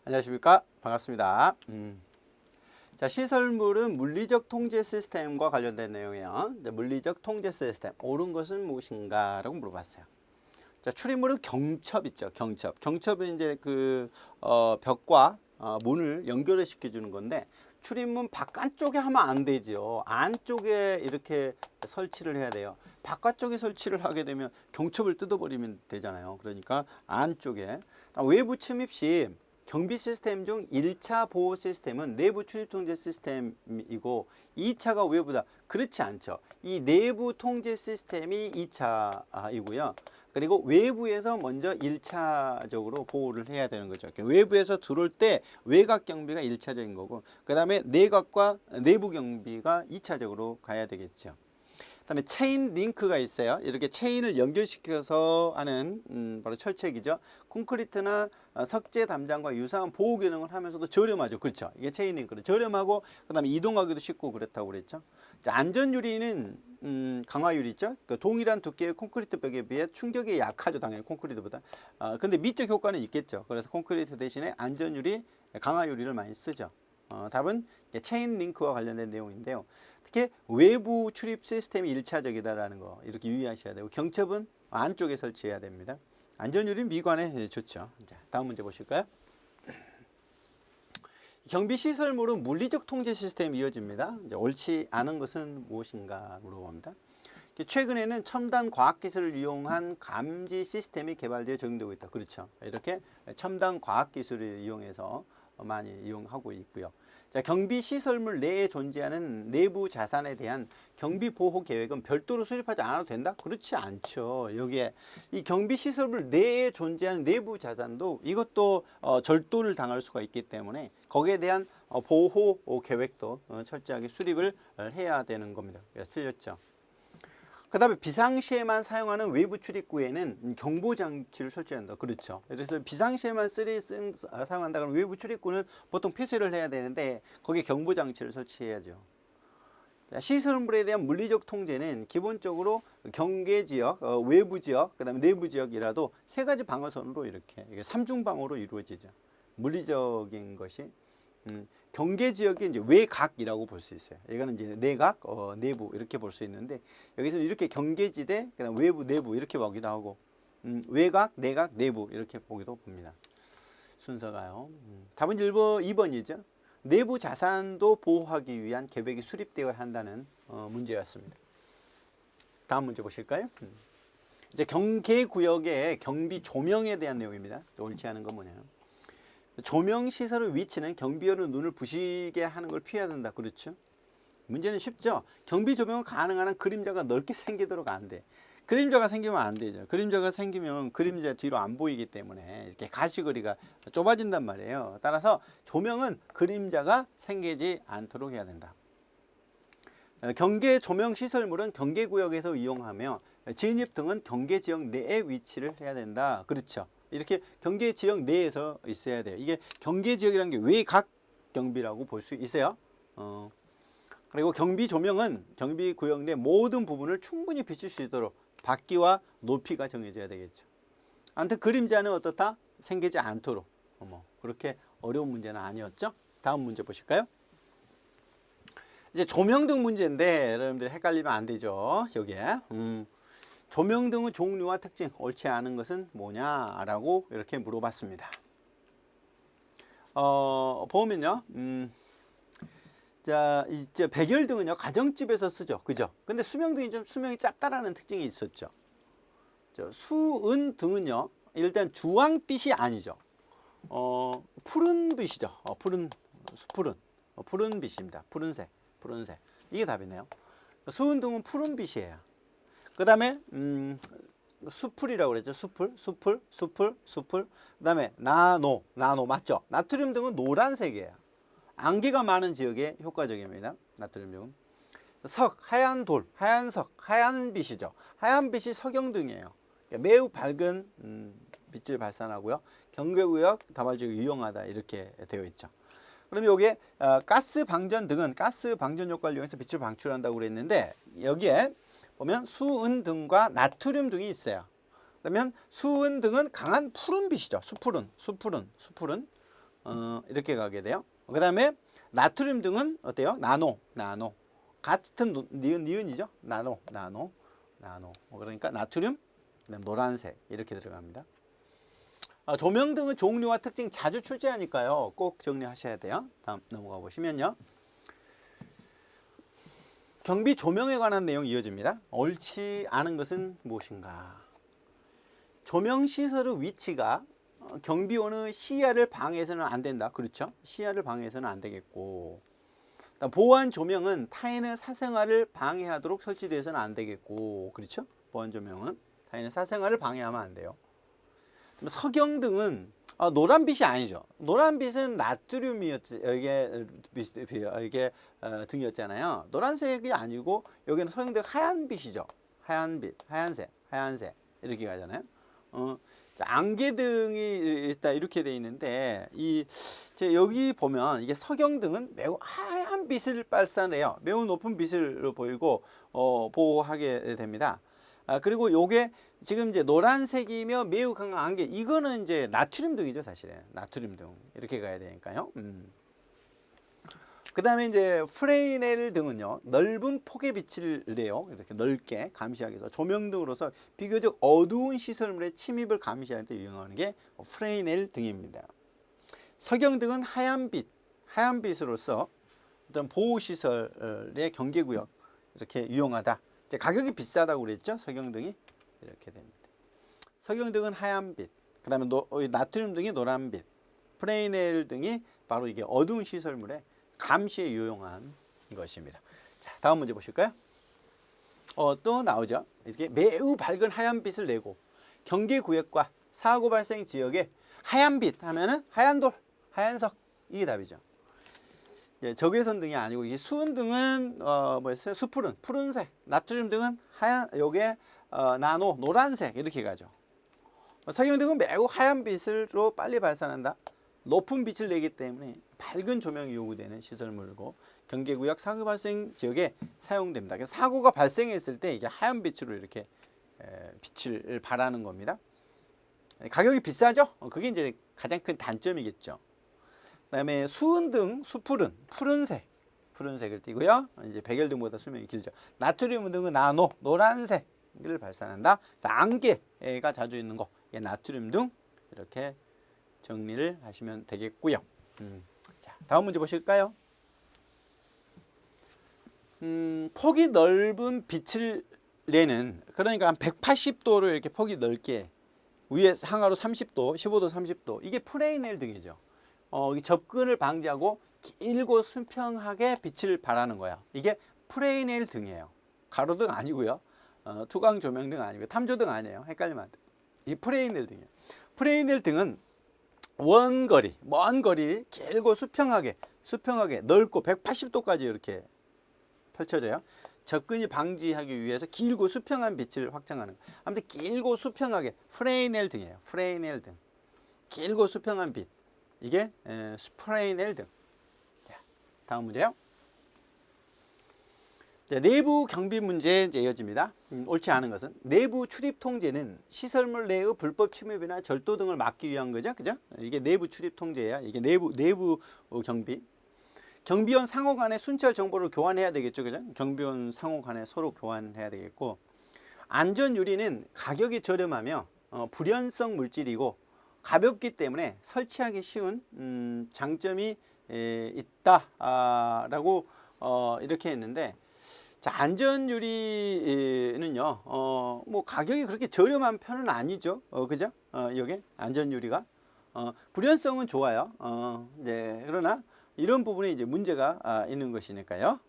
안녕하십니까. 반갑습니다. 자, 시설물은 물리적 통제 시스템과 관련된 내용이에요. 물리적 통제 시스템, 옳은 것은 무엇인가? 라고 물어봤어요. 자, 출입물은 경첩 있죠. 경첩. 경첩은 이제 벽과 문을 연결을 시켜주는 건데, 출입문 바깥쪽에 하면 안 되죠. 안쪽에 이렇게 설치를 해야 돼요. 바깥쪽에 설치를 하게 되면 경첩을 뜯어버리면 되잖아요. 그러니까 안쪽에. 외부 침입 시 경비 시스템 중 1차 보호 시스템은 내부 출입 통제 시스템이고 2차가 외부다. 그렇지 않죠. 이 내부 통제 시스템이 2차이고요. 그리고 외부에서 먼저 1차적으로 보호를 해야 되는 거죠. 외부에서 들어올 때 외곽 경비가 1차적인 거고, 그 다음에 내곽과 내부 경비가 2차적으로 가야 되겠죠. 그다음에 체인 링크가 있어요. 이렇게 체인을 연결시켜서 하는 바로 철책이죠. 콘크리트나 석재 담장과 유사한 보호 기능을 하면서도 저렴하죠. 그렇죠. 이게 체인 링크는 저렴하고 그다음에 이동하기도 쉽고 그렇다고 그랬죠. 자, 안전 유리는 강화 유리죠. 그 동일한 두께의 콘크리트 벽에 비해 충격이 약하죠. 당연히 콘크리트보다. 근데 미적 효과는 있겠죠. 그래서 콘크리트 대신에 안전 유리, 강화 유리를 많이 쓰죠. 답은 체인 링크와 관련된 내용인데요. 특히 외부 출입 시스템이 1차적이다라는 거 이렇게 유의하셔야 되고, 경첩은 안쪽에 설치해야 됩니다. 안전유리는 미관에 좋죠. 자, 다음 문제 보실까요? 경비시설물은 물리적 통제 시스템이 이어집니다. 이제 옳지 않은 것은 무엇인가 물어봅니다. 최근에는 첨단 과학기술을 이용한 감지 시스템이 개발되어 적용되고 있다. 그렇죠. 이렇게 첨단 과학기술을 이용해서 많이 이용하고 있고요. 자, 경비시설물 내에 존재하는 내부 자산에 대한 경비보호 계획은 별도로 수립하지 않아도 된다? 그렇지 않죠. 여기에 이 경비시설물 내에 존재하는 내부 자산도 이것도 절도를 당할 수가 있기 때문에 거기에 대한 보호 계획도 철저하게 수립을 해야 되는 겁니다. 그래서 틀렸죠. 그 다음에 비상시에만 사용하는 외부 출입구에는 경보장치를 설치한다. 그렇죠. 그래서 비상시에만 사용한다 그러면 외부 출입구는 보통 폐쇄를 해야 되는데 거기에 경보장치를 설치해야죠. 자, 시설물에 대한 물리적 통제는 기본적으로 경계지역, 외부지역, 그 다음에 내부지역이라도 세 가지 방어선으로 이렇게 삼중방어로 이루어지죠. 물리적인 것이. 경계지역이 이제 외곽이라고 볼 수 있어요. 이거는 이제 내각, 내부 이렇게 볼 수 있는데 여기서는 이렇게 경계지대, 그다음 외부, 내부 이렇게 보기도 하고 외곽, 내각, 내부 이렇게 보기도 봅니다. 순서가요. 답은 2번이죠. 내부 자산도 보호하기 위한 계획이 수립되어야 한다는 문제였습니다. 다음 문제 보실까요? 이제 경계구역의 경비 조명에 대한 내용입니다. 옳지 않은 건 뭐냐면 조명시설의 위치는 경비원의 눈을 부시게 하는 걸 피해야 된다. 그렇죠? 문제는 쉽죠? 경비 조명은 가능한 한 그림자가 넓게 생기도록 안 돼. 그림자가 생기면 안 되죠. 그림자가 생기면 그림자 뒤로 안 보이기 때문에 이렇게 가시거리가 좁아진단 말이에요. 따라서 조명은 그림자가 생기지 않도록 해야 된다. 경계 조명 시설물은 경계구역에서 이용하며 진입 등은 경계지역 내에 위치를 해야 된다. 그렇죠? 이렇게 경계지역 내에서 있어야 돼요. 이게 경계지역이라는 게 외곽 경비라고 볼 수 있어요. 그리고 경비 조명은 경비구역 내 모든 부분을 충분히 비출 수 있도록 밝기와 높이가 정해져야 되겠죠. 아무튼 그림자는 어떻다? 생기지 않도록. 그렇게 어려운 문제는 아니었죠. 다음 문제 보실까요? 이제 조명등 문제인데 여러분들 헷갈리면 안 되죠. 여기에. 조명등의 종류와 특징, 옳지 않은 것은 뭐냐라고 이렇게 물어봤습니다. 보면요, 자, 이제 백열등은요 가정집에서 쓰죠, 그죠? 근데 수명등이 좀 수명이 짧다라는 특징이 있었죠. 수은등은요 일단 주황빛이 아니죠. 푸른 빛이죠. 푸른 빛입니다. 푸른색. 이게 답이네요. 수은등은 푸른 빛이에요. 그 다음에 수풀이라고 그랬죠. 수풀. 그 다음에 나노 맞죠? 나트륨 등은 노란색이에요. 안개가 많은 지역에 효과적입니다. 나트륨 등은. 하얀 돌, 하얀 빛이죠. 하얀 빛이 석영등이에요. 매우 밝은 빛을 발산하고요. 경계구역 다발적으로 유용하다 이렇게 되어 있죠. 그럼 여기에 가스 방전 등은 가스 방전 효과를 이용해서 빛을 방출한다고 그랬는데 여기에 보면 수은등과 나트륨 등이 있어요. 그러면 수은등은 강한 푸른빛이죠. 수푸른. 이렇게 가게 돼요. 그 다음에 나트륨 등은 어때요? 나노. 같은 니은이죠. 나노. 그러니까 나트륨, 그다음 노란색 이렇게 들어갑니다. 조명 등의 종류와 특징 자주 출제하니까요. 꼭 정리하셔야 돼요. 다음 넘어가 보시면요. 경비 조명에 관한 내용이 이어집니다. 옳지 않은 것은 무엇인가? 조명 시설의 위치가 경비원의 시야를 방해해서는 안 된다. 그렇죠? 시야를 방해해서는 안 되겠고, 보안 조명은 타인의 사생활을 방해하도록 설치되어서는 안 되겠고, 그렇죠? 보안 조명은 타인의 사생활을 방해하면 안 돼요. 석영등은 노란빛이 아니죠. 노란빛은 나트륨이었지. 이게 등이었잖아요. 노란색이 아니고 여기는 석영등 하얀빛이죠. 하얀색 이렇게 가잖아요. 안개등이 있다 이렇게 돼 있는데 여기 보면 이게 석영등은 매우 하얀 빛을 발산해요. 매우 높은 빛을 보이고 보호하게 됩니다. 그리고 요게 지금 이제 노란색이며 매우 강한 안개, 이거는 이제 나트륨 등이죠. 사실은 나트륨 등 이렇게 가야 되니까요. 그 다음에 이제 프레네일 등은요, 넓은 폭의 빛을 내요. 이렇게 넓게 감시하기 위해서 조명등으로서 비교적 어두운 시설물의 침입을 감시할 때 유용하는 게 프레네일 등입니다. 석영등은 하얀 빛으로서 어떤 보호시설의 경계구역 이렇게 유용하다. 이제 가격이 비싸다고 그랬죠. 석영등이 이렇게 됩니다. 석영등은 하얀빛, 그 다음에 나트륨 등이 노란빛, 프레네일 등이 바로 이게 어두운 시설물의 감시에 유용한 것입니다. 자, 다음 문제 보실까요? 또 나오죠. 이렇게 매우 밝은 하얀빛을 내고 경계구역과 사고 발생 지역에 하얀빛 하면은 하얀돌, 하얀석, 이게 답이죠. 적외선 등이 아니고 이 수은 등은 뭐였어요? 수푸른, 푸른색, 나트륨 등은 하얀, 요게 나노, 노란색 이렇게 가죠. 석영 등은 매우 하얀 빛으로 빨리 발산한다. 높은 빛을 내기 때문에 밝은 조명이 요구되는 시설물이고 경계구역 사고 발생 지역에 사용됩니다. 그래서 사고가 발생했을 때 이게 하얀 빛으로 이렇게 빛을 발하는 겁니다. 가격이 비싸죠? 그게 이제 가장 큰 단점이겠죠. 그다음에 수은 등 수푸른, 푸른색을 띠고요. 이제 백열등보다 수명이 길죠. 나트륨 등은 나노, 노란색을 발산한다. 그래서 안개가 자주 있는 거, 나트륨 등 이렇게 정리를 하시면 되겠고요. 자, 다음 문제 보실까요? 폭이 넓은 빛을 내는, 그러니까 한 180도를 이렇게 폭이 넓게 위에 상하로 30도, 15도, 30도, 이게 프레네일 등이죠. 접근을 방지하고 길고 수평하게 빛을 발하는 거야. 이게 프레네일 등이에요. 가로등 아니고요. 투광 조명등 아니고요. 탐조등 아니에요. 헷갈리면 안 돼. 이 프레네일 등이에요. 프레네일 등은 원거리, 먼 거리 길고 수평하게 넓고 180도까지 이렇게 펼쳐져요. 접근이 방지하기 위해서 길고 수평한 빛을 확장하는 거예요. 아무튼 길고 수평하게 프레네일 등이에요. 프레네일 등. 길고 수평한 빛. 이게 프레네일 등. 자, 다음 문제요. 자, 내부 경비 문제 이제 이어집니다. 옳지 않은 것은 내부 출입 통제는 시설물 내의 불법 침입이나 절도 등을 막기 위한 거죠, 그죠? 이게 내부 출입 통제야. 이게 내부 경비. 경비원 상호 간에 순찰 정보를 교환해야 되겠죠, 그죠? 경비원 상호 간에 서로 교환해야 되겠고, 안전 유리는 가격이 저렴하며 불연성 물질이고 가볍기 때문에 설치하기 쉬운 장점이 있다라고 이렇게 했는데. 자, 안전 유리는요, 뭐 가격이 그렇게 저렴한 편은 아니죠, 그죠? 여기 안전 유리가 불연성은 좋아요. 그러나 이런 부분에 이제 문제가 있는 것이니까요.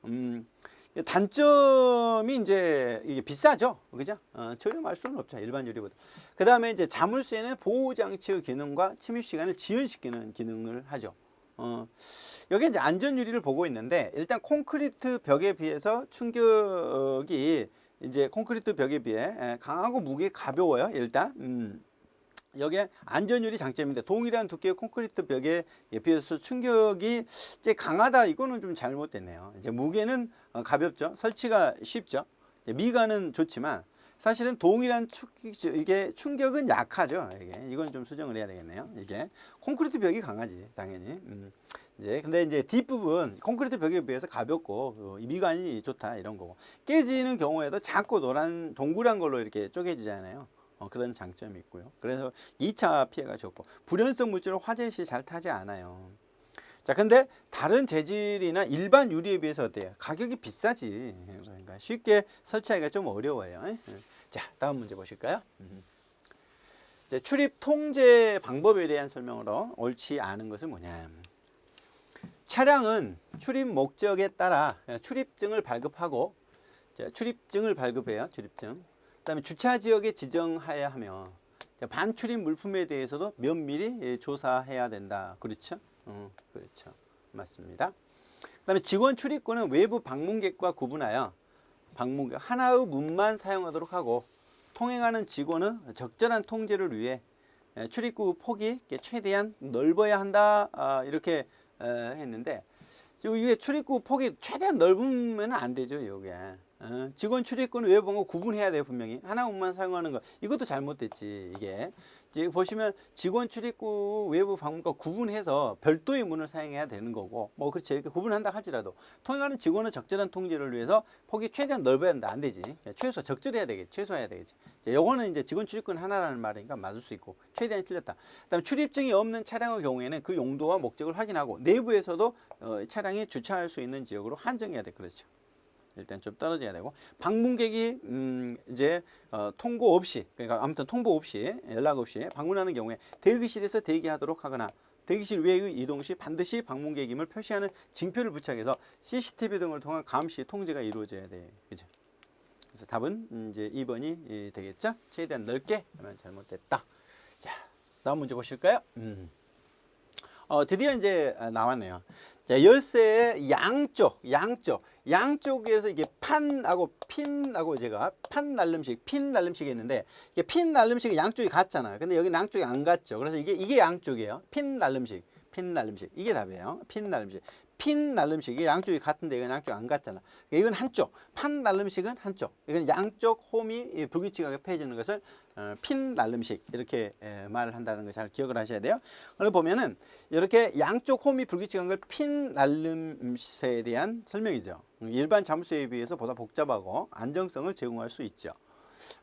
단점이 이제 이게 비싸죠, 그죠? 저렴할 수는 없죠, 일반 유리보다. 그 다음에 이제 자물쇠는 보호 장치의 기능과 침입 시간을 지연시키는 기능을 하죠. 여기 이제 안전 유리를 보고 있는데, 일단 콘크리트 벽에 비해서 충격이 이제 콘크리트 벽에 비해 강하고 무게 가벼워요. 일단 여기에 안전 유리 장점인데, 동일한 두께의 콘크리트 벽에 비해서 충격이 이제 강하다. 이거는 좀 잘못됐네요. 이제 무게는 가볍죠. 설치가 쉽죠. 미관은 좋지만 사실은 동일한 이게 충격은 약하죠. 이건 좀 수정을 해야 되겠네요. 이게 콘크리트 벽이 강하지, 당연히. 근데 이제 뒷부분 콘크리트 벽에 비해서 가볍고 미관이 좋다 이런 거고, 깨지는 경우에도 작고 노란 동그란 걸로 이렇게 쪼개지잖아요. 그런 장점이 있고요. 그래서 2차 피해가 적고, 불연성 물질은 화재 시 잘 타지 않아요. 자, 근데 다른 재질이나 일반 유리에 비해서 어때요? 가격이 비싸지. 그러니까 쉽게 설치하기가 좀 어려워요. 자, 다음 문제 보실까요? 이제 출입 통제 방법에 대한 설명으로 옳지 않은 것은 뭐냐. 차량은 출입 목적에 따라 출입증을 발급하고, 출입증을 발급해요. 출입증. 그다음에 주차 지역에 지정해야 하며, 반출입 물품에 대해서도 면밀히 조사해야 된다. 그렇죠? 그렇죠. 맞습니다. 그다음에 직원 출입구는 외부 방문객과 구분하여 방문객 하나의 문만 사용하도록 하고, 통행하는 직원은 적절한 통제를 위해 출입구 폭이 최대한 넓어야 한다. 이렇게 했는데, 이게 출입구 폭이 최대한 넓으면 안 되죠. 이게 직원 출입구는 외부 방문 구분해야 돼요. 분명히 하나 문만 사용하는 거, 이것도 잘못됐지. 이게 지금 보시면 직원 출입구 외부 방문과 구분해서 별도의 문을 사용해야 되는 거고, 뭐 그렇죠. 이렇게 구분한다 하지라도 통행하는 직원은 적절한 통제를 위해서 폭이 최대한 넓어야 한다. 안 되지. 최소 적절해야 되겠지. 최소해야 되겠지. 요거는 이제 직원 출입구는 하나라는 말이니까 맞을 수 있고, 최대한 틀렸다. 그다음에 출입증이 없는 차량의 경우에는 그 용도와 목적을 확인하고 내부에서도 차량이 주차할 수 있는 지역으로 한정해야 돼. 그렇죠. 일단 좀 떨어져야 되고, 방문객이 이제 통고 없이, 그러니까 아무튼 통보 없이, 연락 없이 방문하는 경우에 대기실에서 대기하도록 하거나, 대기실 외의 이동 시 반드시 방문객임을 표시하는 징표를 부착해서 CCTV 등을 통한 감시 통제가 이루어져야 돼. 그죠? 그래서 답은 이제 2번이 되겠죠? 최대한 넓게 하면 잘못됐다. 자, 다음 문제 보실까요? 드디어 이제 나왔네요. 자, 열쇠의 양쪽에서 이게 판하고 핀하고, 제가 판 날름식, 핀 날름식이 있는데, 이게 핀 날름식이 양쪽이 같잖아요. 근데 여기 양쪽이 안 같죠. 그래서 이게 양쪽이에요. 핀 날름식 이게 답이에요. 핀 날름식이 양쪽이 같은데 이건 양쪽이 안 같잖아. 이건 한쪽, 판 날름식은 한쪽. 이건 양쪽 홈이 불규칙하게 펴지는 것을 핀 날름식 이렇게 말을 한다는 거 잘 기억을 하셔야 돼요. 오늘 보면은 이렇게 양쪽 홈이 불규칙한 걸 핀 날름쇠에 대한 설명이죠. 일반 자물쇠에 비해서 보다 복잡하고 안정성을 제공할 수 있죠.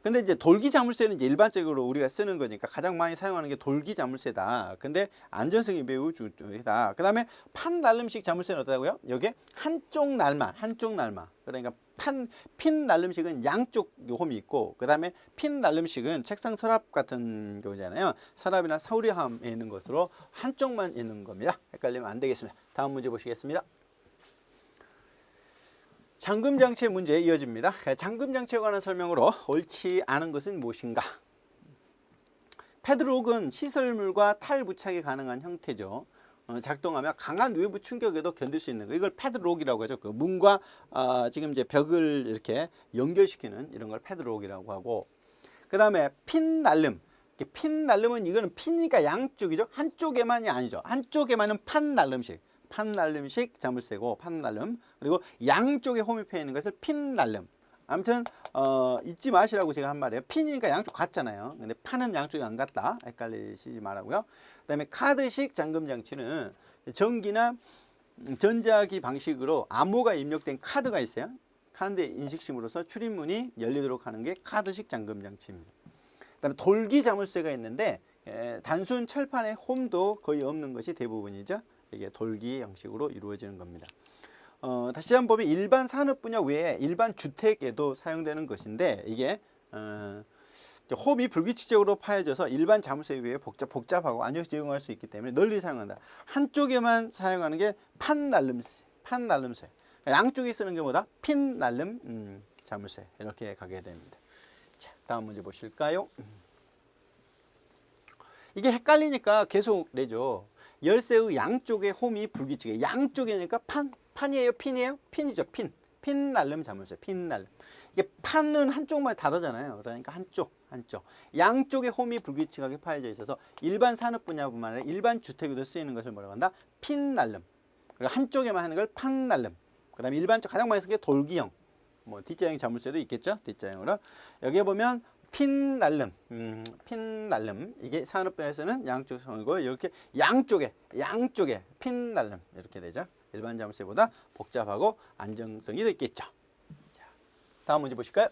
근데 이제 돌기 자물쇠는 이제 일반적으로 우리가 쓰는 거니까 가장 많이 사용하는 게 돌기 자물쇠다. 근데 안전성이 매우 중요하다. 그 다음에 판 날름식 자물쇠는 어떠다고요? 여기 한쪽 날마. 그러니까 핀 날름식은 양쪽 홈이 있고, 그 다음에 핀 날름식은 책상 서랍 같은 경우잖아요. 서랍이나 서류함에 있는 것으로 한쪽만 있는 겁니다. 헷갈리면 안 되겠습니다. 다음 문제 보시겠습니다. 잠금장치의 문제에 이어집니다. 잠금장치에 관한 설명으로 옳지 않은 것은 무엇인가? 패드록은 시설물과 탈부착이 가능한 형태죠. 작동하며 강한 외부 충격에도 견딜 수 있는 거, 이걸 패드록이라고 하죠. 그 문과 지금 이제 벽을 이렇게 연결시키는 이런 걸 패드록이라고 하고, 그 다음에 핀 날름. 핀 날름은 이거는 핀이니까 양쪽이죠. 한쪽에만이 아니죠. 한쪽에만은 판 날름식 자물쇠고, 판 날름. 그리고 양쪽에 홈이 펴 있는 것을 핀 날름. 아무튼 잊지 마시라고 제가 한 말이에요. 핀이니까 양쪽 같잖아요. 근데 판은 양쪽이 안 같다. 헷갈리시지 말라고요. 그다음에 카드식 잠금 장치는 전기나 전자기 방식으로 암호가 입력된 카드가 있어요. 카드 인식심으로써 출입문이 열리도록 하는 게 카드식 잠금 장치입니다. 그다음에 돌기 자물쇠가 있는데 단순 철판의 홈도 거의 없는 것이 대부분이죠. 이게 돌기 형식으로 이루어지는 겁니다. 다시 한번 보면 일반 산업 분야 외에 일반 주택에도 사용되는 것인데, 이게 홈이 불규칙적으로 파여져서 일반 자물쇠에 비해 복잡하고 안정성 제공할 수 있기 때문에 널리 사용한다. 한쪽에만 사용하는 게 판 날름쇠. 양쪽에 쓰는 게 뭐다? 핀 날름 자물쇠. 이렇게 가게 됩니다. 자, 다음 문제 보실까요? 이게 헷갈리니까 계속 내죠. 열쇠의 양쪽에 홈이 불규칙해. 양쪽이니까 판이에요, 핀이에요? 핀이죠, 핀. 핀 날름 자물쇠, 핀 날름. 이게 판은 한쪽만 다르잖아요. 그러니까 한쪽. 양쪽에 홈이 불규칙하게 파여져 있어서 일반 산업 분야뿐만 아니라 일반 주택에도 쓰이는 것을 뭐라고 한다? 핀 날름. 그리고 한쪽에만 하는 걸 판 날름. 그 다음에 일반적 가장 많이 쓰는 게 돌기형. 뭐 D자형 자물쇠도 있겠죠. D자형으로 여기에 보면 핀 날름, 이게 산업배에서는 양쪽성이고 이렇게 양쪽에 핀 날름 이렇게 되죠. 일반 자물쇠보다 복잡하고 안정성이 더 있겠죠. 자, 다음 문제 보실까요?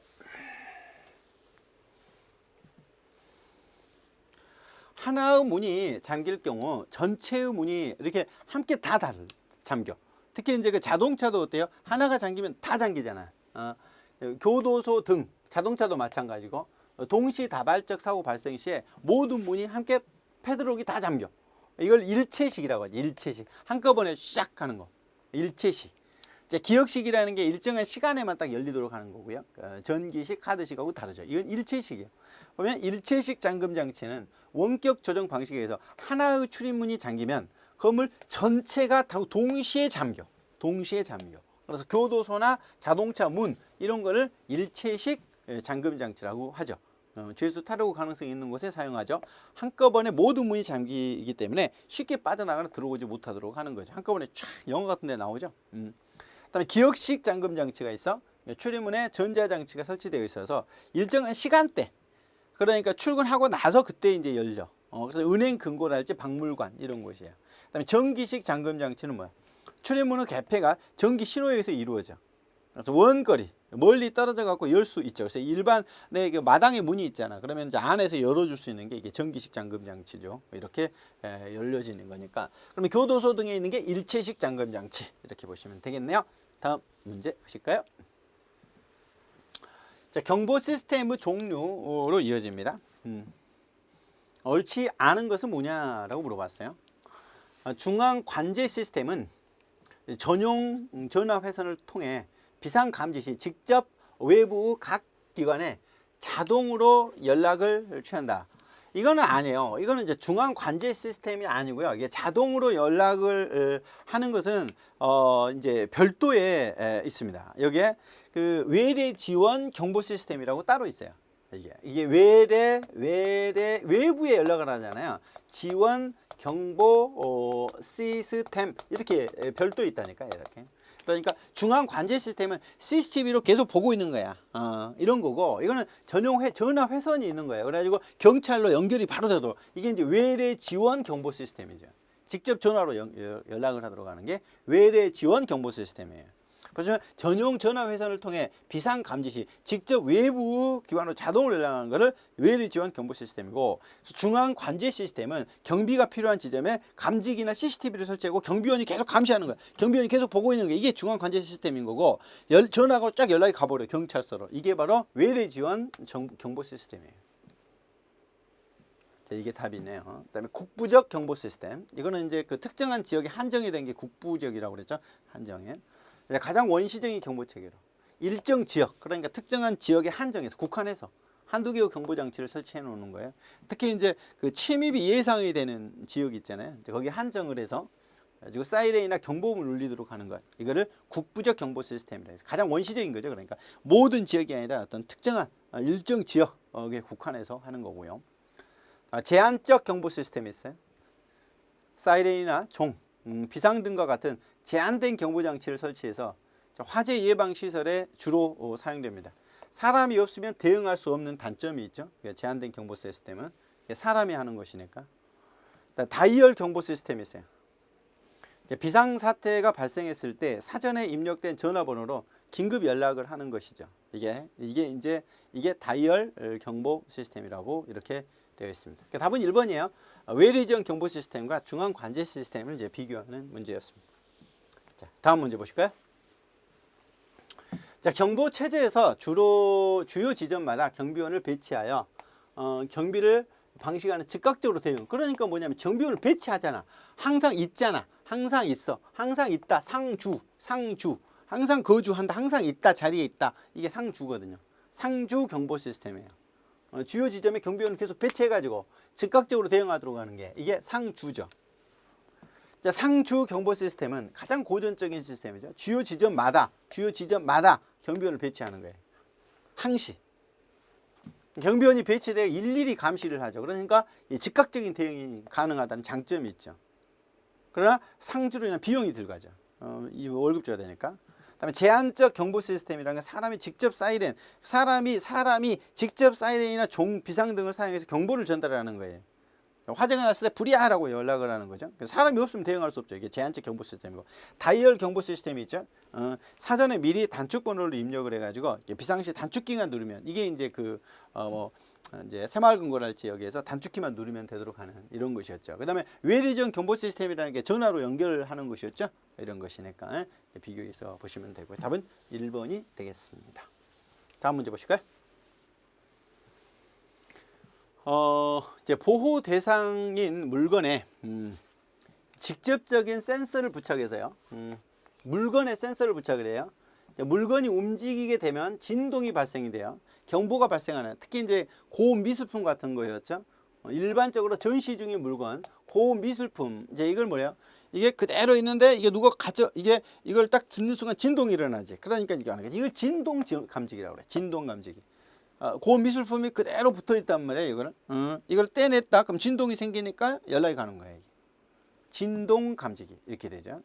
하나의 문이 잠길 경우 전체의 문이 이렇게 함께 다 잠겨. 특히 이제 그 자동차도 어때요? 하나가 잠기면 다 잠기잖아요. 교도소 등 자동차도 마찬가지고 동시 다발적 사고 발생 시에 모든 문이 함께 패드록이 다 잠겨. 이걸 일체식이라고 하죠. 일체식. 한꺼번에 샥 하는 거. 일체식. 이제 기억식이라는 게 일정한 시간에만 딱 열리도록 하는 거고요. 전기식, 카드식하고 다르죠. 이건 일체식이에요. 보면 일체식 잠금 장치는 원격 조정 방식에 의해서 하나의 출입문이 잠기면 건물 전체가 다 동시에 잠겨. 그래서 교도소나 자동차 문 이런 거를 일체식 잠금 장치라고 하죠. 죄수 탈루 가능성이 있는 곳에 사용하죠. 한꺼번에 모든 문이 잠기기 때문에 쉽게 빠져나가나 들어오지 못하도록 하는 거죠. 한꺼번에 쫙 영화 같은 데 나오죠. 그다음에 기억식 잠금 장치가 있어. 출입문에 전자장치가 설치되어 있어서 일정한 시간대, 그러니까 출근하고 나서 그때 이제 열려. 그래서 은행 금고랄지 박물관 이런 곳이에요. 그다음에 전기식 잠금 장치는 뭐야? 출입문의 개폐가 전기 신호에 의해서 이루어져. 그래서 원거리 멀리 떨어져 갖고 열 수 있죠. 그래서 일반의 그 마당에 문이 있잖아. 그러면 이제 안에서 열어줄 수 있는 게 이게 전기식 잠금 장치죠. 이렇게 열려지는 거니까. 그러면 교도소 등에 있는 게 일체식 잠금 장치 이렇게 보시면 되겠네요. 다음 문제 보실까요? 자, 경보 시스템의 종류로 이어집니다. 옳지 않은 것은 뭐냐라고 물어봤어요. 중앙 관제 시스템은 전용 전화 회선을 통해 비상 감지 시 직접 외부 각 기관에 자동으로 연락을 취한다. 이거는 아니에요. 이거는 이제 중앙 관제 시스템이 아니고요. 이게 자동으로 연락을 하는 것은 이제 별도에 있습니다. 여기에 그 외래 지원 경보 시스템이라고 따로 있어요. 이게 외부에 연락을 하잖아요. 지원 경보 시스템 이렇게 별도에 있다니까 이렇게. 그러니까 중앙 관제 시스템은 CCTV로 계속 보고 있는 거야. 이런 거고, 이거는 전용 전화 회선이 있는 거예요. 그래가지고 경찰로 연결이 바로 되도록. 이게 이제 외래 지원 경보 시스템이죠. 직접 전화로 연락을 하도록 하는 게 외래 지원 경보 시스템이에요. 보시면 전용 전화 회선을 통해 비상 감지 시 직접 외부 기관으로 자동으로 연락하는 것을 외래 지원 경보 시스템이고, 중앙 관제 시스템은 경비가 필요한 지점에 감지기나 CCTV를 설치하고 경비원이 계속 감시하는 거야. 경비원이 계속 보고 있는 게 이게 중앙 관제 시스템인 거고, 전화가 쫙 연락이 가버려 경찰서로. 이게 바로 외래 지원 경보 시스템이에요. 자, 이게 답이네요. 그다음에 국부적 경보 시스템. 이거는 이제 그 특정한 지역에 한정이 된 게 국부적이라고 그랬죠. 한정에. 가장 원시적인 경보 체계로 일정 지역, 그러니까 특정한 지역에 한정해서 국한해서 한두 개의 경보 장치를 설치해 놓는 거예요. 특히 이제 그 침입이 예상이 되는 지역이 있잖아요. 이제 거기 한정을 해서 가지고 사이렌이나 경보음을 울리도록 하는 것, 이거를 국부적 경보 시스템이라 해서 가장 원시적인 거죠. 그러니까 모든 지역이 아니라 어떤 특정한 일정 지역에 국한해서 하는 거고요. 제한적 경보 시스템이 있어요. 사이렌이나 종, 비상등과 같은 제한된 경보장치를 설치해서 화재 예방 시설에 주로 사용됩니다. 사람이 없으면 대응할 수 없는 단점이 있죠. 제한된 경보 시스템은 사람이 하는 것이니까. 다이얼 경보 시스템이 있어요. 비상사태가 발생했을 때 사전에 입력된 전화번호로 긴급 연락을 하는 것이죠. 이게 다이얼 경보 시스템이라고 이렇게 되어 있습니다. 답은 1번이에요. 외래 지원 경보 시스템과 중앙 관제 시스템을 이제 비교하는 문제였습니다. 자, 다음 문제 보실까요? 자, 경보 체제에서 주요 지점마다 경비원을 배치하여 경비를 방식하는 즉각적으로 대응. 그러니까 뭐냐면 경비원을 배치하잖아. 항상 있잖아. 항상 있어. 항상 있다. 상주. 항상 거주한다. 항상 있다. 자리에 있다. 이게 상주거든요. 상주 경보 시스템이에요. 주요 지점에 경비원을 계속 배치해가지고 즉각적으로 대응하도록 하는 게 이게 상주죠. 자, 상주 경보 시스템은 가장 고전적인 시스템이죠. 주요 지점마다 경비원을 배치하는 거예요. 항시. 경비원이 배치되어 일일이 감시를 하죠. 그러니까 즉각적인 대응이 가능하다는 장점이 있죠. 그러나 상주로 인한 비용이 들어가죠. 이 월급 줘야 되니까. 그다음에 제한적 경보 시스템이라는 건 사람이 직접 사이렌, 사람이 직접 사이렌이나 종, 비상 등을 사용해서 경보를 전달하는 거예요. 화재가 났을 때 불이야라고 연락을 하는 거죠. 사람이 없으면 대응할 수 없죠. 이게 제한적 경보 시스템이고, 다이얼 경보 시스템이 있죠. 사전에 미리 단축 번호를 입력을 해가지고 비상시 단축키만 누르면, 이게 이제 이제 새마을금고랄 지역에서 단축키만 누르면 되도록 하는 이런 것이었죠. 그다음에 외리전 경보 시스템이라는 게 전화로 연결하는 것이었죠. 이런 것이니까 비교해서 보시면 되고요. 답은 1번이 되겠습니다. 다음 문제 보실까요? 이제 보호 대상인 물건에 직접적인 센서를 부착해서요. 물건에 센서를 부착을 해요. 물건이 움직이게 되면 진동이 발생이 돼요. 경보가 발생하는, 특히 이제 고미술품 같은 거였죠. 일반적으로 전시 중인 물건, 고미술품, 이제 이걸 뭐래요? 이게 그대로 있는데 이게 누가 이걸 딱 듣는 순간 진동이 일어나지. 그러니까 이게 하는 거지. 이걸 진동 감지기라고 그래. 진동 감지기. 고미술품이 그대로 붙어 있단 말이에요. 이걸 떼냈다. 그럼 진동이 생기니까 연락이 가는 거예요. 이게. 진동 감지기 이렇게 되죠.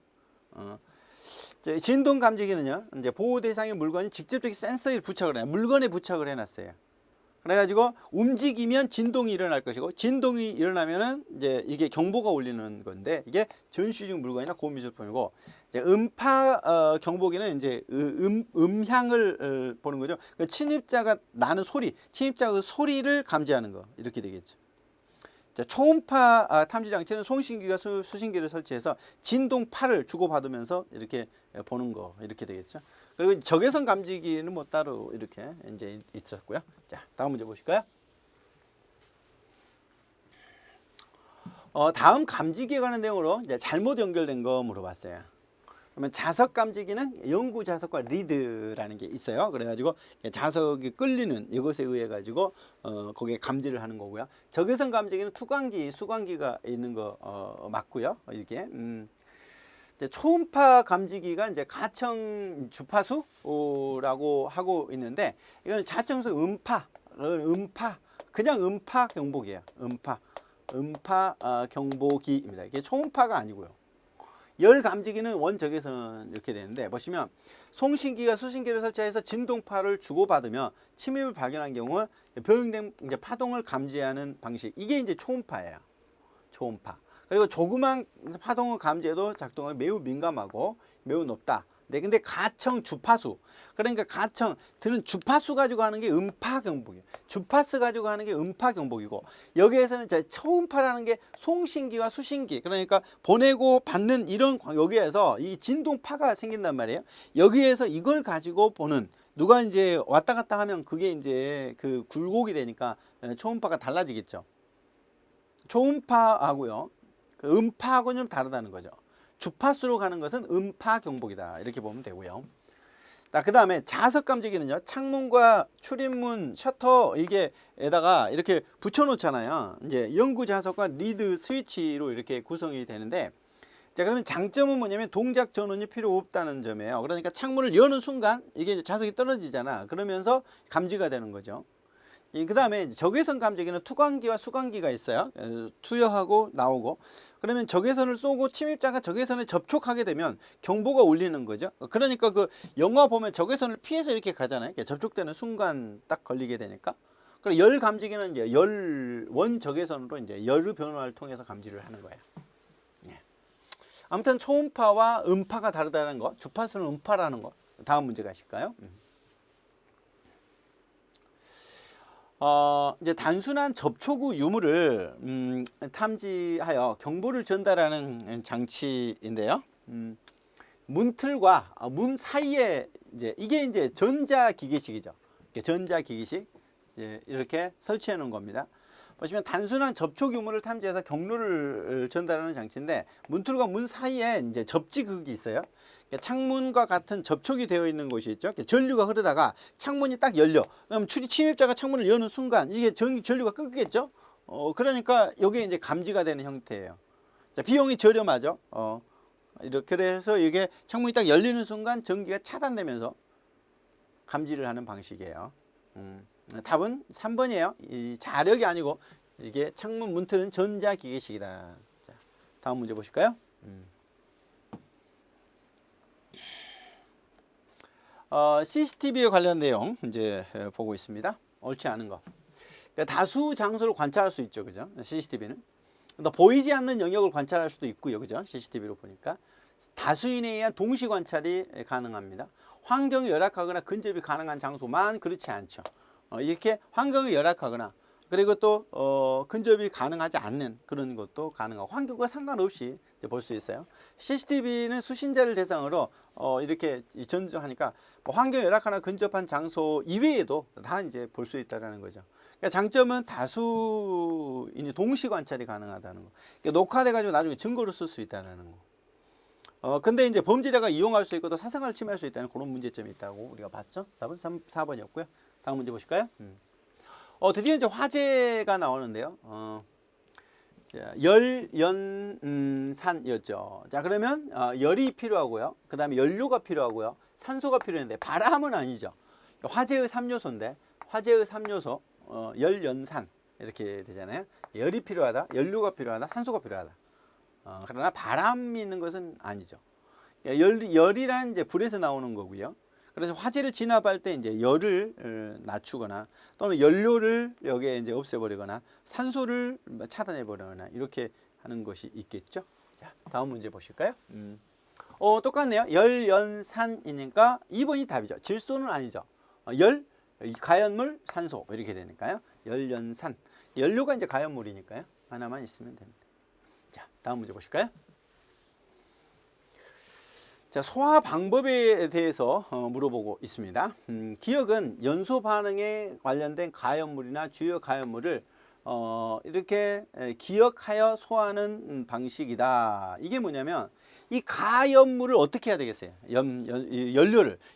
진동 감지기는요, 이제 보호 대상의 물건이 직접적인 센서에 부착을 해요. 물건에 부착을 해놨어요. 그래가지고 움직이면 진동이 일어날 것이고, 진동이 일어나면은 이제 이게 경보가 울리는 건데, 이게 전시 중 물건이나 고미술품이고, 이제 음파 경보기는 이제 음향을 보는 거죠. 침입자가 나는 소리, 침입자 그 소리를 감지하는 거, 이렇게 되겠죠. 자, 초음파 탐지 장치는 송신기가 수신기를 설치해서 진동파를 주고받으면서 이렇게 보는 거, 이렇게 되겠죠. 그리고 적외선 감지기는 뭐 따로 이렇게 이제 있었고요. 자, 다음 문제 보실까요? 다음 감지기에 관한 내용으로 이제 잘못 연결된 거 물어봤어요. 그러면 자석 감지기는 영구 자석과 리드라는 게 있어요. 그래가지고 자석이 끌리는 이것에 의해 가지고 거기에 감지를 하는 거고요. 적외선 감지기는 투광기, 수광기가 있는 거 맞고요. 이렇게 초음파 감지기가 이제 가청 주파수라고 하고 있는데, 이거는 자청성 음파, 그냥 음파 경보기예요. 음파 경보기입니다. 이게 초음파가 아니고요. 열 감지기는 원적외선 이렇게 되는데, 보시면 송신기가 수신기를 설치해서 진동파를 주고받으며 침입을 발견한 경우 변형된 이제 파동을 감지하는 방식, 이게 이제 초음파예요. 초음파. 그리고 조그만 파동을 감지해도 작동하기 매우 민감하고 매우 높다. 네, 근데 가청 주파수, 그러니까 가청 들은 주파수 가지고 하는 게 음파 경보기예요. 주파수 가지고 하는 게 음파 경보기고, 여기에서는 초음파라는 게 송신기와 수신기, 그러니까 보내고 받는 이런 여기에서 이 진동파가 생긴단 말이에요. 여기에서 이걸 가지고 보는, 누가 이제 왔다 갔다 하면 그게 이제 그 굴곡이 되니까 초음파가 달라지겠죠. 초음파하고요, 그 음파하고는 좀 다르다는 거죠. 주파수로 가는 것은 음파 경보기다, 이렇게 보면 되고요. 그 다음에 자석 감지기는요, 창문과 출입문 셔터 이게에다가 이렇게 붙여 놓잖아요. 이제 영구 자석과 리드 스위치로 이렇게 구성이 되는데, 자, 그러면 장점은 뭐냐면 동작 전원이 필요 없다는 점이에요. 그러니까 창문을 여는 순간 이게 이제 자석이 떨어지잖아. 그러면서 감지가 되는 거죠. 그 다음에 적외선 감지기는 투광기와 수광기가 있어요. 투여하고 나오고, 그러면 적외선을 쏘고 침입자가 적외선에 접촉하게 되면 경보가 울리는 거죠. 그러니까 그 영화 보면 적외선을 피해서 이렇게 가잖아요. 접촉되는 순간 딱 걸리게 되니까. 그리고 열 감지기는 이제 원 적외선으로 이제 열의 변화를 통해서 감지를 하는 거예요. 아무튼 초음파와 음파가 다르다는 거, 주파수는 음파라는 거. 다음 문제 가실까요? 이제 단순한 접촉 후 유무를 탐지하여 경보를 전달하는 장치인데요. 문틀과 문 사이에 이게 이제 전자기계식이죠. 전자기계식 이렇게 설치해 놓은 겁니다. 보시면 단순한 접촉 유무를 탐지해서 경로를 전달하는 장치인데, 문틀과 문 사이에 이제 접지극이 있어요. 창문과 같은 접촉이 되어 있는 곳이 있죠. 전류가 흐르다가 창문이 딱 열려. 그럼 침입자가 창문을 여는 순간 이게 전류가 끊기겠죠. 그러니까 이게 이제 감지가 되는 형태예요. 자, 비용이 저렴하죠. 이렇게 해서 이게 창문이 딱 열리는 순간 전기가 차단되면서 감지를 하는 방식이에요. 답은 3번이에요. 이 자력이 아니고 이게 창문 문틀은 전자기계식이다. 자, 다음 문제 보실까요? CCTV에 관련 내용 이제 보고 있습니다. 옳지 않은 거. 그러니까 다수 장소를 관찰할 수 있죠, 그죠? CCTV는 보이지 않는 영역을 관찰할 수도 있고요, 그죠? CCTV로 보니까 다수인에 의한 동시 관찰이 가능합니다. 환경이 열악하거나 근접이 가능한 장소만 그렇지 않죠. 이렇게 환경이 열악하거나 그리고 또 근접이 가능하지 않는 그런 것도 가능하고 환경과 상관없이 볼 수 있어요. CCTV는 수신자를 대상으로 이렇게 전조하니까 뭐 환경이 열악하나 근접한 장소 이외에도 다 이제 볼 수 있다라는 거죠. 그러니까 장점은 다수인이 동시 관찰이 가능하다는 거. 그러니까 녹화돼 가지고 나중에 증거로 쓸 수 있다는 거. 근데 이제 범죄자가 이용할 수 있고 또 사생활을 침해할 수 있다는 그런 문제점이 있다고 우리가 봤죠. 답은 4번이었고요. 다음 문제 보실까요? 드디어 이제 화재가 나오는데요. 열연산이었죠. 자, 그러면 열이 필요하고요. 그 다음에 연료가 필요하고요. 산소가 필요한데 바람은 아니죠. 화재의 3요소인데 화재의 3요소 열연산 이렇게 되잖아요. 열이 필요하다, 연료가 필요하다, 산소가 필요하다. 그러나 바람이 있는 것은 아니죠. 열이란 이제 불에서 나오는 거고요. 그래서 화재를 진압할 때 이제 열을 낮추거나 또는 연료를 여기에 이제 없애버리거나 산소를 차단해버리거나 이렇게 하는 것이 있겠죠. 자, 다음 문제 보실까요? 똑같네요. 열연산이니까 2번이 답이죠. 질소는 아니죠. 열, 가연물, 산소 이렇게 되니까요. 열연산. 연료가 이제 가연물이니까요. 하나만 있으면 됩니다. 자, 다음 문제 보실까요? 자, 소화 방법에 대해서 물어보고 있습니다. 기억은 연소 반응에 관련된 가연물이나 주요 가연물을 이렇게 기억하여 소화하는 방식이다. 이게 뭐냐면 이 가연물을 어떻게 해야 되겠어요?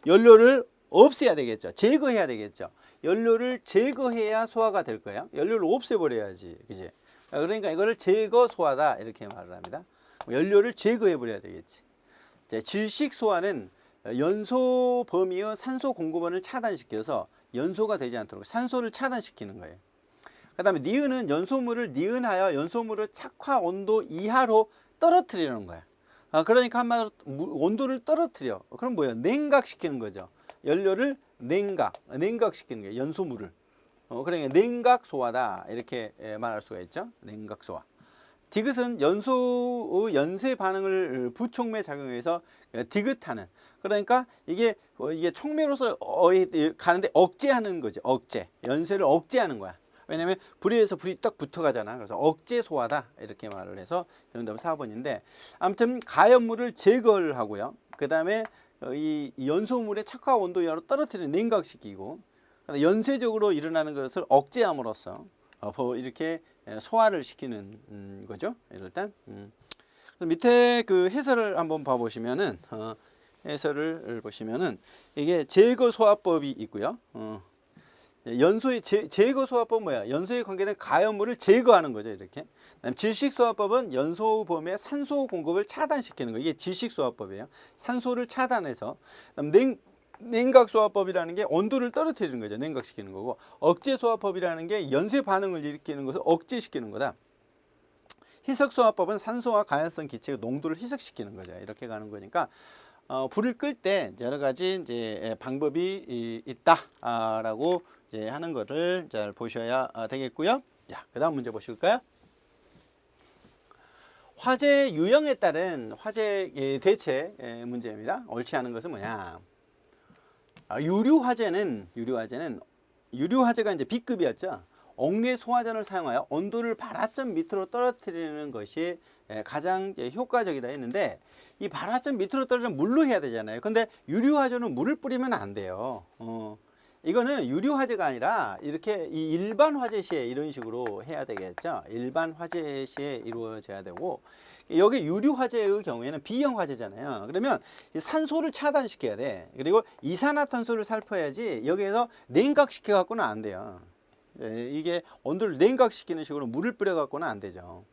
연료를 없애야 되겠죠. 제거해야 되겠죠. 연료를 제거해야 소화가 될 거예요. 연료를 없애버려야지, 그지? 그러니까 이거를 제거 소화다 이렇게 말을 합니다. 연료를 제거해 버려야 되겠지. 질식 소화는 연소 범위의 산소 공급원을 차단시켜서 연소가 되지 않도록 산소를 차단시키는 거예요. 그 다음에 니은은 연소물을 니은하여 연소물을 착화 온도 이하로 떨어뜨리는 거야. 그러니까 한마디로 온도를 떨어뜨려. 그럼 뭐예요? 냉각시키는 거죠. 연료를 냉각시키는 거예요. 연소물을. 그러니까 냉각 소화다 이렇게 말할 수가 있죠. 냉각 소화. 디귿은 연소의 연쇄 반응을 부촉매 작용해서 디귿하는, 그러니까 이게 촉매로서 가는데 억제하는 거죠. 억제. 연쇄를 억제하는 거야. 왜냐면 불에서 불이 딱 붙어가잖아. 그래서 억제 소화다 이렇게 말을 해서 정답은 4번인데 아무튼 가연물을 제거를 하고요. 그 다음에 이 연소물의 착화 온도 이하로 떨어뜨리는 냉각시키고 연쇄적으로 일어나는 것을 억제함으로써 이렇게 소화를 시키는 거죠. 일단 밑에 그 해설을 한번 봐보시면은 해설을 보시면은 이게 제거 소화법이 있고요. 연소의 제거 소화법 뭐야? 연소에 관계된 가연물을 제거하는 거죠. 이렇게. 질식 소화법은 연소 범위의 산소 공급을 차단시키는 거. 이게 질식 소화법이에요. 산소를 차단해서. 냉각 소화법이라는 게 온도를 떨어뜨리는 거죠. 냉각시키는 거고, 억제 소화법이라는 게 연쇄 반응을 일으키는 것을 억제시키는 거다. 희석 소화법은 산소와 가연성 기체의 농도를 희석시키는 거죠. 이렇게 가는 거니까 불을 끌 때 여러 가지 이제 방법이 있다라고 이제 하는 거를 잘 보셔야 되겠고요. 자, 그다음 문제 보실까요? 화재 유형에 따른 화재 대체 문제입니다. 옳지 않은 것은 뭐냐? 유류화재가 이제 B급이었죠. 옥내 소화전을 사용하여 온도를 발화점 밑으로 떨어뜨리는 것이 가장 효과적이다 했는데, 이 발화점 밑으로 떨어지면 물로 해야 되잖아요. 근데 유류화재는 물을 뿌리면 안 돼요. 이거는 유류화재가 아니라 이렇게 이 일반 화재 시에 이런 식으로 해야 되겠죠. 일반 화재 시에 이루어져야 되고, 여기 유류화재의 경우에는 B형 화재잖아요. 그러면 산소를 차단시켜야 돼. 그리고 이산화탄소를 살포해야지 여기에서 냉각시켜 갖고는 안 돼요. 이게 온도를 냉각시키는 식으로 물을 뿌려 갖고는 안 되죠.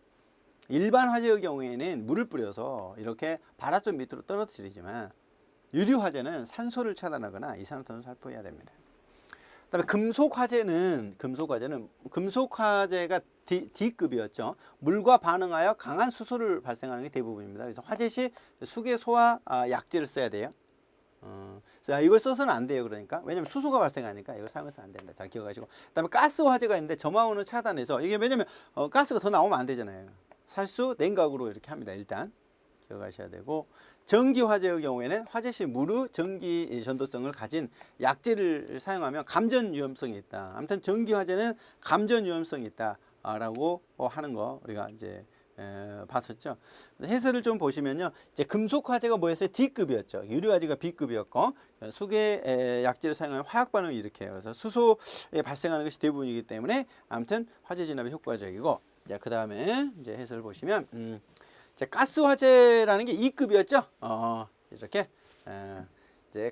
일반 화재의 경우에는 물을 뿌려서 이렇게 발화점 밑으로 떨어뜨리지만, 유류화재는 산소를 차단하거나 이산화탄소를 살포해야 됩니다. 그다음에 금속화재가 D급이었죠. 물과 반응하여 강한 수소를 발생하는 게 대부분입니다. 그래서 화재 시 수계 소화 약제를 써야 돼요. 자, 이걸 써서는 안 돼요. 그러니까 왜냐면 수소가 발생하니까 이걸 사용해서는 안 된다. 잘 기억하시고. 그다음에 가스 화재가 있는데 점화원을 차단해서 이게 왜냐면 가스가 더 나오면 안 되잖아요. 살수 냉각으로 이렇게 합니다. 일단 기억하셔야 되고 전기 화재의 경우에는 화재 시 무르 전기 전도성을 가진 약재를 사용하면 감전 위험성이 있다. 아무튼 전기 화재는 감전 위험성이 있다라고 하는 거 우리가 이제 봤었죠. 해설을 좀 보시면요. 이제 금속 화재가 뭐였어요? D급이었죠. 유리 화재가 B급이었고 수계 약재를 사용하면 화학 반응을 일으켜요. 그래서 수소에 발생하는 것이 대부분이기 때문에 아무튼 화재 진압에 효과적이고 자, 그다음에 이제 해설을 보시면 자, 가스 화재라는 게 2급이었죠. 이렇게 이제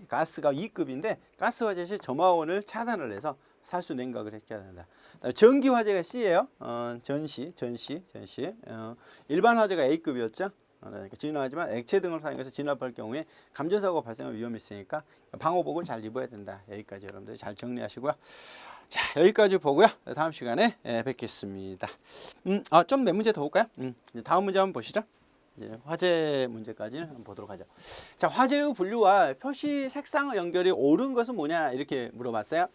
가스가 2급인데 가스 화재 시 점화원을 차단을 해서 살수 냉각을 해야 된다. 전기 화재가 C예요. 전시. 일반 화재가 A급이었죠. 그러니까 진화하지만 액체 등을 사용해서 진압할 경우에 감전사고 발생할 위험이 있으니까 방호복을 잘 입어야 된다. 여기까지 여러분들 잘 정리하시고요. 자, 여기까지 보고요. 다음 시간에 뵙겠습니다. 좀 몇 문제 더 볼까요? 다음 문제 한번 보시죠. 이제 화재 문제까지는 한번 보도록 하죠. 자, 화재의 분류와 표시 색상 연결이 옳은 것은 뭐냐 이렇게 물어봤어요.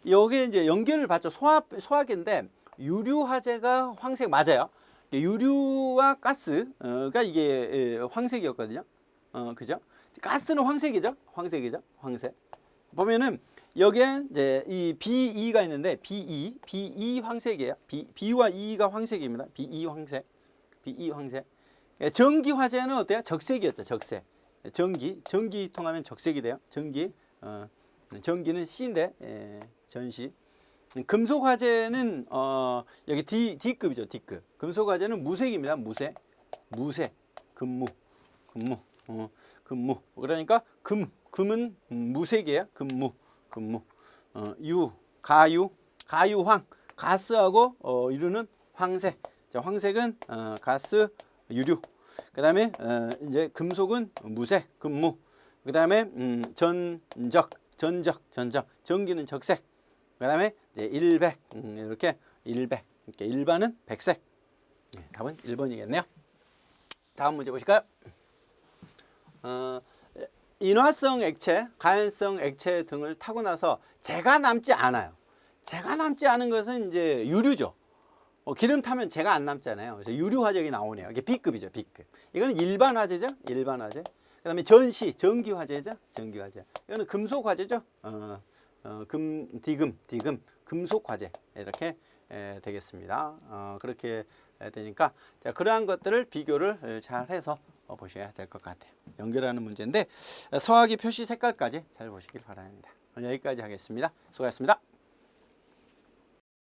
여기에 이제 연결을 봤죠. 소화기인데 유류 화재가 황색 맞아요. 유류와 가스가 이게 황색이었거든요. 그죠? 가스는 황색이죠. 황색. 보면은 여기에 이제 이 BE가 있는데 BE 황색이에요. B와 E가 황색입니다. BE 황색. 전기 화재는 어때요? 적색이었죠. 적색. 전기 통하면 적색이 돼요. 전기는 C인데 전시. 금속 화재는 여기 D급이죠. D급. 금속 화재는 무색입니다. 무색. 금무. 그러니까 금은 무색이에요. 금무. 가유황. 가스하고 유류는 황색. 자, 황색은 가스, 유류. 그다음에 이제 금속은 무색, 금무. 그다음에 전적. 전기는 적색. 그다음에 이제 일백. 이렇게 일반은 백색. 답은 1번이겠네요. 다음 문제 보실까요? 인화성 액체, 가연성 액체 등을 타고 나서 재가 남지 않아요. 재가 남지 않은 것은 이제 유류죠. 기름 타면 재가 안 남잖아요. 그래서 유류 화재가 나오네요. 이게 B급이죠. B급. 이거는 일반 화재죠. 그다음에 전기 화재죠. 전기 화재. 이거는 금속 화재죠. D금, 금속 화재 이렇게 되겠습니다. 그렇게 되니까 자, 그러한 것들을 비교를 잘 해서 보셔야 될 것 같아요. 연결하는 문제인데 서화기 표시 색깔까지 잘 보시길 바랍니다. 오늘 여기까지 하겠습니다. 수고하셨습니다.